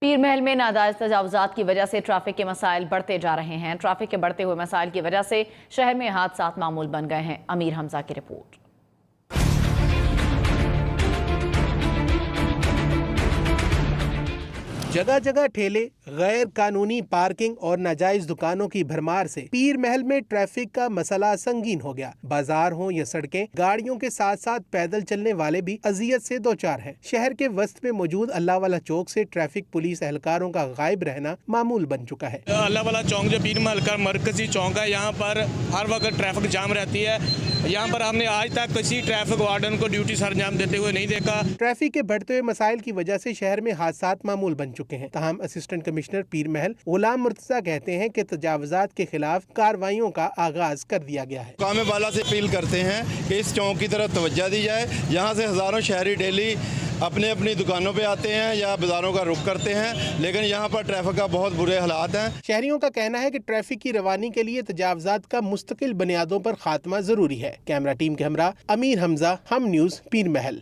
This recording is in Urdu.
پیر محل میں ناجائز تجاوزات کی وجہ سے ٹریفک کے مسائل بڑھتے جا رہے ہیں۔ ٹریفک کے بڑھتے ہوئے مسائل کی وجہ سے شہر میں حادثات معمول بن گئے ہیں۔ امیر حمزہ کی رپورٹ۔ جگہ جگہ ٹھیلے، غیر قانونی پارکنگ اور ناجائز دکانوں کی بھرمار سے پیر محل میں ٹریفک کا مسئلہ سنگین ہو گیا۔ بازار ہوں یا سڑکیں، گاڑیوں کے ساتھ ساتھ پیدل چلنے والے بھی اذیت سے دوچار ہیں۔ شہر کے وسط میں موجود اللہ والا چوک سے ٹریفک پولیس اہلکاروں کا غائب رہنا معمول بن چکا ہے۔ اللہ والا چوک جو پیر محل کا مرکزی چوک ہے، یہاں پر ہر وقت ٹریفک جام رہتی ہے۔ یہاں پر ہم نے آج تک کسی ٹریفک وارڈن کو ڈیوٹی سر انجام دیتے ہوئے نہیں دیکھا۔ ٹریفک کے بڑھتے ہوئے مسائل کی وجہ سے شہر میں حادثات معمول بن چکے ہیں۔ تاہم اسسٹنٹ کمشنر پیر محل غلام مرتضیٰ کہتے ہیں کہ تجاوزات کے خلاف کارروائیوں کا آغاز کر دیا گیا ہے۔ حکام بالا سے اپیل کرتے ہیں کہ اس چوک کی طرف توجہ دی جائے۔ یہاں سے ہزاروں شہری ڈیلی اپنی دکانوں پہ آتے ہیں یا بازاروں کا رخ کرتے ہیں، لیکن یہاں پر ٹریفک کا بہت برے حالات ہیں۔ شہریوں کا کہنا ہے کہ ٹریفک کی روانی کے لیے تجاوزات کا مستقل بنیادوں پر خاتمہ ضروری ہے۔ کیمرہ ٹیم کے ہمراہ امیر حمزہ، ہم نیوز، پیر محل۔